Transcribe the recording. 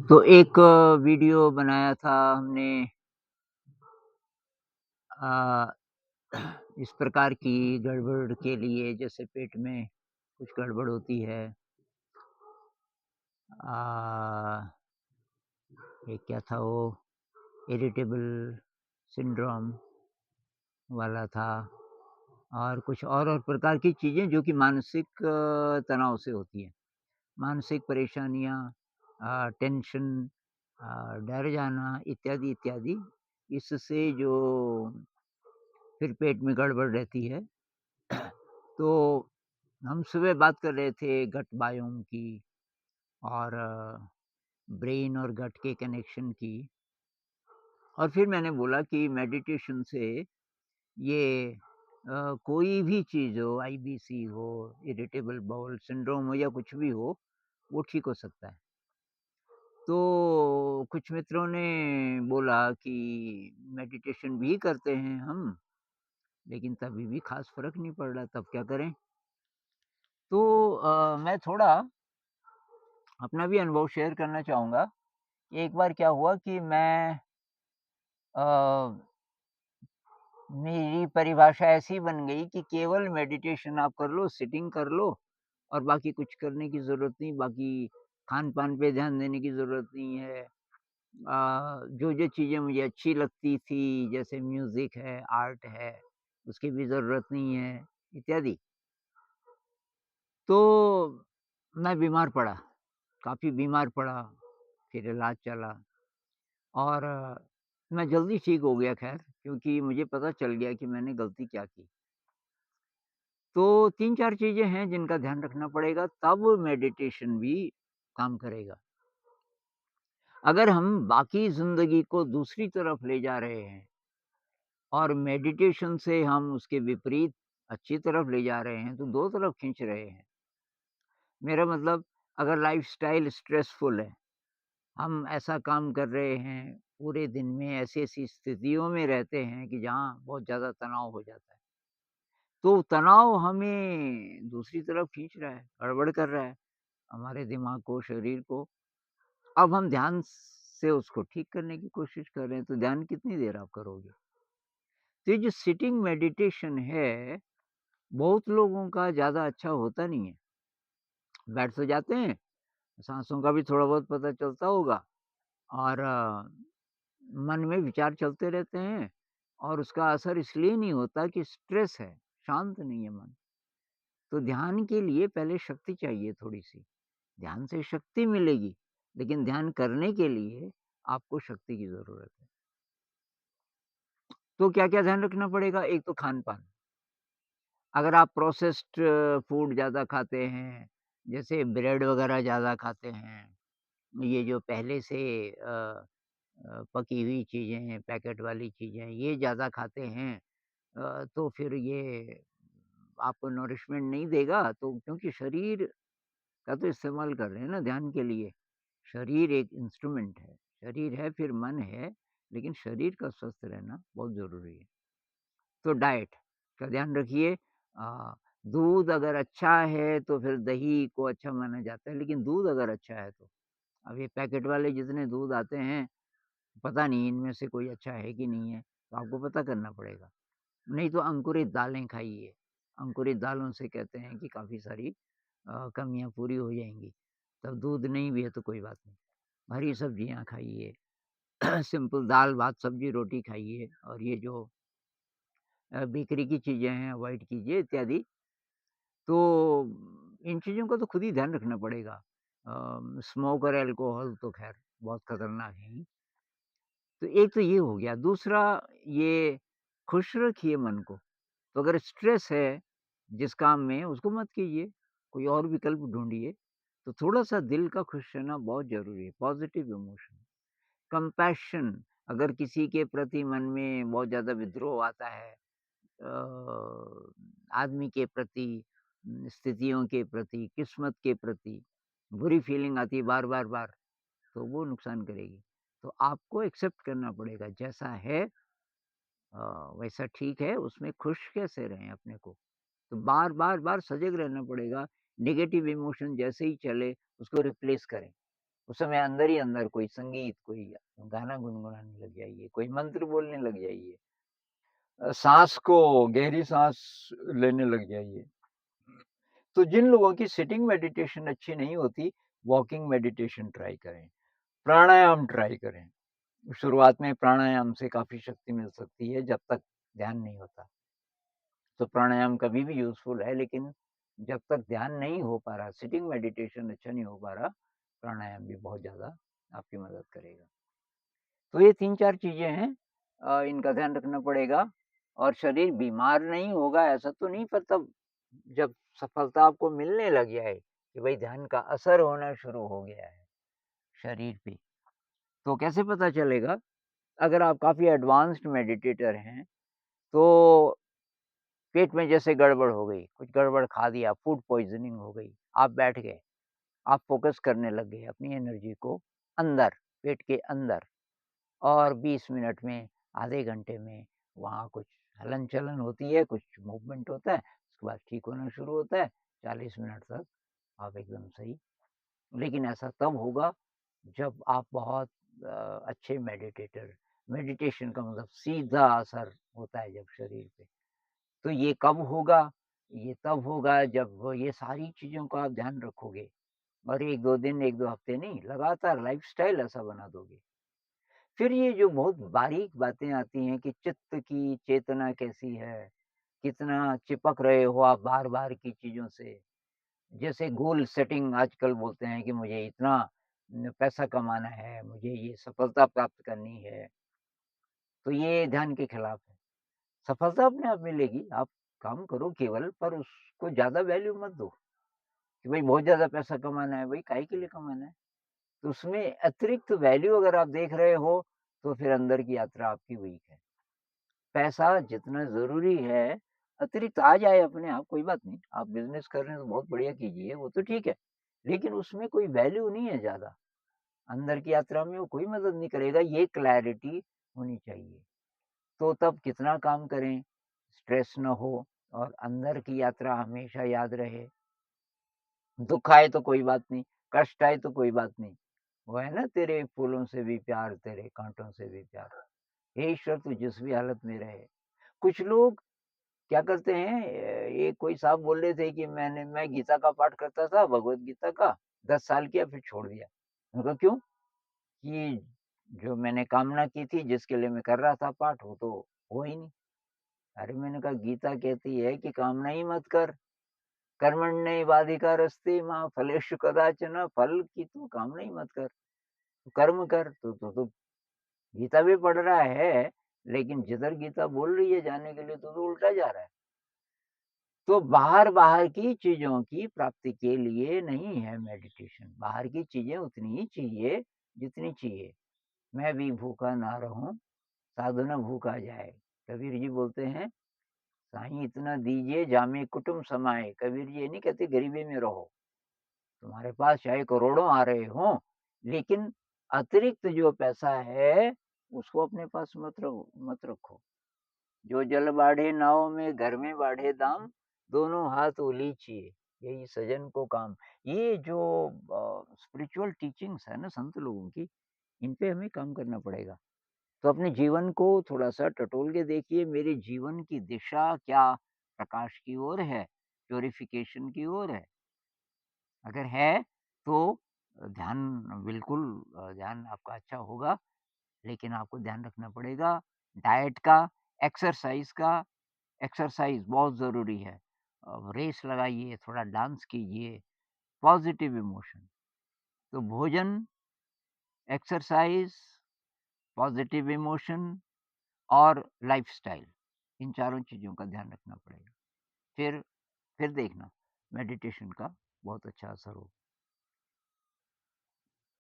तो एक वीडियो बनाया था हमने अ, इस प्रकार की गड़बड़ के लिए जैसे पेट में कुछ गड़बड़ होती है। ये क्या था वो इरिटेबल सिंड्रोम वाला था और कुछ और प्रकार की चीज़ें जो कि मानसिक तनाव से होती हैं। मानसिक परेशानियाँ टेंशन डर जाना इत्यादि, इत्यादि इससे जो फिर पेट में गड़बड़ रहती है। तो हम सुबह बात कर रहे थे गट बायोम की और ब्रेन और गट के कनेक्शन की और फिर मैंने बोला कि मेडिटेशन से ये कोई भी चीज़ हो, आईबीसी हो, इरिटेबल बाउल सिंड्रोम हो या कुछ भी हो, वो ठीक हो सकता है। तो कुछ मित्रों ने बोला कि मेडिटेशन भी करते हैं हम, लेकिन तभी भी ख़ास फ़र्क नहीं पड़ रहा, तब क्या करें? तो मैं थोड़ा अपना भी अनुभव शेयर करना चाहूँगा। एक बार क्या हुआ कि मैं अ, मेरी परिभाषा ऐसी बन गई कि केवल मेडिटेशन आप कर लो, सिटिंग कर लो और बाकी कुछ करने की ज़रूरत नहीं, बाकी खान-पान पे ध्यान देने की ज़रूरत नहीं है। जो-जो चीज़ें मुझे अच्छी लगती थी, जैसे म्यूज़िक है, आर्ट है, उसकी भी ज़रूरत नहीं है, इत्यादि। तो मैं बीमार पड़ा, काफ़ी बीमार पड़ा, फिर इलाज चला और मैं जल्दी ठीक हो गया ख़ैर क्योंकि मुझे पता चल गया कि मैंने गलती क्या की। तो 3-4 चीज़ें हैं जिनका ध्यान रखना पड़ेगा तब मेडिटेशन भी काम करेगा। अगर हम बाकी ज़िंदगी को दूसरी तरफ ले जा रहे हैं और मेडिटेशन से हम उसके विपरीत अच्छी तरफ ले जा रहे हैं, तो 2 तरफ खींच रहे हैं। मेरा मतलब अगर लाइफ़स्टाइल स्ट्रेसफुल है, हम ऐसा काम कर रहे हैं, पूरे दिन में ऐसी-ऐसी स्थितियों में रहते हैं कि जहाँ बहुत ज़्यादा तनाव हो जाता है। तो तनाव हमें दूसरी तरफ खींच रहा है, गड़बड़ कर रहा है, हमारे दिमाग को, शरीर को। अब हम ध्यान से उसको ठीक करने की कोशिश कर रहे हैं, तो ध्यान कितनी देर आप करोगे? तो ये जो सिटिंग मेडिटेशन है, बहुत लोगों का ज़्यादा अच्छा होता नहीं है। बैठ तो जाते हैं, साँसों का भी थोड़ा बहुत पता चलता होगा और मन में विचार चलते रहते हैं और उसका असर इसलिए नहीं होता कि स्ट्रेस है, शांत नहीं है मन। तो ध्यान के लिए पहले शक्ति चाहिए थोड़ी-सी। ध्यान से शक्ति मिलेगी, लेकिन ध्यान करने के लिए आपको शक्ति की ज़रूरत है। तो क्या-क्या ध्यान रखना पड़ेगा? एक तो खान-पान। अगर आप प्रोसेस्ड फूड ज़्यादा खाते हैं, जैसे ब्रेड वगैरह ज़्यादा खाते हैं, ये जो पहले से पकी हुई चीज़ें हैं, पैकेट वाली चीज़ें, ये ज़्यादा खाते हैं तो फिर ये आपको नरिशमेंट नहीं देगा तो क्योंकि शरीर का तो इस्तेमाल कर रहे हैं ना ध्यान के लिए। शरीर एक इंस्ट्रूमेंट है, शरीर है फिर मन है, लेकिन शरीर का स्वस्थ रहना बहुत ज़रूरी है। तो डाइट का ध्यान रखिए दूध अगर अच्छा है तो फिर दही को अच्छा माना जाता है, लेकिन दूध अगर अच्छा है तो। अब ये पैकेट वाले जितने दूध आते हैं, पता नहीं इनमें से कोई अच्छा है कि नहीं है, तो आपको पता करना पड़ेगा। नहीं तो अंकुरित दालें खाइए, अंकुरित दालों से कहते हैं कि काफ़ी सारी कमियाँ पूरी हो जाएँगी। तब दूध नहीं भी है तो कोई बात नहीं, हरी सब्जियाँ खाइए, सिंपल दाल-भात, सब्जी-रोटी खाइए और ये जो बेकरी की चीज़ें हैं अवॉइड कीजिए इत्यादि। तो इन चीज़ों का तो खुद ही ध्यान रखना पड़ेगा। स्मोक और अल्कोहल तो ख़ैर बहुत खतरनाक है ही। तो एक तो ये हो गया, दूसरा ये खुश रखिए मन को। तो अगर स्ट्रेस है जिस काम में उसको मत कीजिए, कोई और विकल्प ढूँढिए। तो थोड़ा-सा दिल का खुश रहना बहुत ज़रूरी है, पॉज़िटिव इमोशन। कंपैशन अगर किसी के प्रति मन में बहुत ज़्यादा विद्रोह आता है आदमी के प्रति, स्थितियों के प्रति, किस्मत के प्रति, बुरी फीलिंग आती है बार, तो वो नुकसान करेगी। तो आपको एक्सेप्ट करना पड़ेगा जैसा है वैसा ठीक है, उसमें खुश कैसे रहें अपने को। तो बार सजग रहना पड़ेगा, नेगेटिव इमोशन जैसे ही चले उसको रिप्लेस करें। उस समय अंदर ही अंदर कोई संगीत, कोई गाना गुनगुनाने लग जाइए, कोई मंत्र बोलने लग जाइए। साँस को गहरी साँस लेने लग जाइए। तो जिन लोगों की सिटिंग मेडिटेशन अच्छी नहीं होती, वॉकिंग मेडिटेशन ट्राई करें, प्राणायाम ट्राई करें। शुरुआत में प्राणायाम से काफ़ी शक्ति मिल सकती है जब तक ध्यान नहीं होता। तो प्राणायाम कभी भी यूज़फुल है, लेकिन जब तक ध्यान नहीं हो पा रहा, सिटिंग मेडिटेशन अच्छा नहीं हो पा रहा, प्राणायाम भी बहुत ज़्यादा आपकी मदद करेगा। तो ये 3-4 चीज़ें हैं, इनका ध्यान रखना पड़ेगा और शरीर बीमार नहीं होगा ऐसा तो नहीं, पर तब जब सफलता आपको मिलने लग जाए कि भई ध्यान का असर होना शुरू हो गया है शरीर पे, तो कैसे पता चलेगा? अगर आप काफ़ी एडवांस्ड मेडिटेटर हैं, तो पेट में जैसे गड़बड़ हो गई, कुछ गड़बड़ खा दिया, फूड पॉइज़निंग हो गई, आप बैठ गए, आप फ़ोकस करने लग गए अपनी एनर्जी को अंदर, पेट के अंदर, और 20 मिनट में, आधे घंटे में वहाँ कुछ हलन-चलन होती है, कुछ मूवमेंट होता है, उसके बाद ठीक होना शुरू होता है, 40 मिनट तक आप एकदम सही। लेकिन ऐसा तब होगा जब आप बहुत अच्छे मेडिटेशन का मतलब सीधा असर होता है जब शरीर पे। तो ये कब होगा? ये तब होगा जब ये सारी चीज़ों का आप ध्यान रखोगे और 1-2 दिन, 1-2 हफ्ते नहीं, लगातार लाइफ़स्टाइल ऐसा बना दोगे। फिर ये जो बहुत बारीक बातें आती हैं कि चित्त की चेतना कैसी है, कितना चिपक रहे हो आप बार-बार की चीज़ों से। जैसे गोल सेटिंग आजकल बोलते हैं कि मुझे इतना पैसा कमाना है, मुझे ये सफलता प्राप्त करनी है, तो ये ध्यान के खिलाफ है। सफलता अपने आप मिलेगी, आप काम करो केवल, पर उसको ज़्यादा वैल्यू मत दो कि भई बहुत ज़्यादा पैसा कमाना है, भई काहे के लिए कमाना है? तो उसमें अतिरिक्त वैल्यू अगर आप देख रहे हो, तो फिर अंदर की यात्रा आपकी वीक है। पैसा जितना ज़रूरी है, अतिरिक्त आ जाए अपने आप कोई बात नहीं, आप बिज़नेस कर रहे हैं तो बहुत बढ़िया कीजिए, वो तो ठीक है। लेकिन उसमें कोई वैल्यू नहीं है ज़्यादा, अंदर की यात्रा में वो कोई मदद नहीं करेगा, ये क्लैरिटी होनी चाहिए। तो तब कितना काम करें, स्ट्रेस ना हो और अंदर की यात्रा हमेशा याद रहे। दुःख आए तो कोई बात नहीं, कष्ट आए तो कोई बात नहीं। वो है ना, तेरे फूलों से भी प्यार, तेरे काँटों से भी प्यार। हे ईश्वर, तू जिस भी हालत में रहे। कुछ लोग क्या करते हैं, ये कोई साहब बोल रहे थे कि मैं गीता का पाठ करता था, भगवत गीता का, 10 साल किया फिर छोड़ दिया। मैंने कहा क्यों? कि जो मैंने कामना की थी, जिसके लिए मैं कर रहा था पाठ, वो तो हुआ ही नहीं। अरे मैंने कहा गीता कहती है कि कामना ही मत कर, कर्मण्येवाधिकारस्ते मा फलेषु कदाचन, फल की तू कामना ही मत कर, तू कर्म कर। तो गीता भी पढ़ रहा है, लेकिन जिधर गीता बोल रही है जाने के लिए तो उल्टा जा रहा है। तो बाहर-बाहर की चीज़ों की प्राप्ति के लिए नहीं है मेडिटेशन, बाहर की चीज़ें उतनी ही चाहिए जितनी चाहिए। मैं भी भूखा ना रहूँ, साधु न भूखा जाए। कबीर जी बोलते हैं, साईं इतना दीजिए जामे कुटुम्ब समाए। कबीर जी ये नहीं कहते गरीबी में रहो, तुम्हारे पास चाहे करोड़ों आ रहे हों, लेकिन अतिरिक्त जो पैसा है, उसको अपने पास मत रखो। जो जल बाढ़े नाव में, घर में बाढ़े दाम, दोनों हाथ उलीचिए, यही सजन को काम। ये जो स्पिरिचुअल टीचिंग्स है ना संत लोगों की, इन पे हमें काम करना पड़ेगा। तो अपने जीवन को थोड़ा-सा टटोल के देखिए, मेरे जीवन की दिशा क्या प्रकाश की ओर है, प्यूरिफिकेशन की ओर है? अगर है, तो ध्यान बिल्कुल, ध्यान आपका अच्छा होगा, लेकिन आपको ध्यान रखना पड़ेगा डाइट का, एक्सरसाइज़ का। एक्सरसाइज़ बहुत ज़रूरी है। रेस लगाइए, थोड़ा डांस कीजिए, पॉज़िटिव इमोशन। तो भोजन, एक्सरसाइज़, पॉज़िटिव इमोशन और लाइफ़स्टाइल, इन चारों चीज़ों का ध्यान रखना पड़ेगा। फिर देखना मेडिटेशन का बहुत अच्छा असर होगा।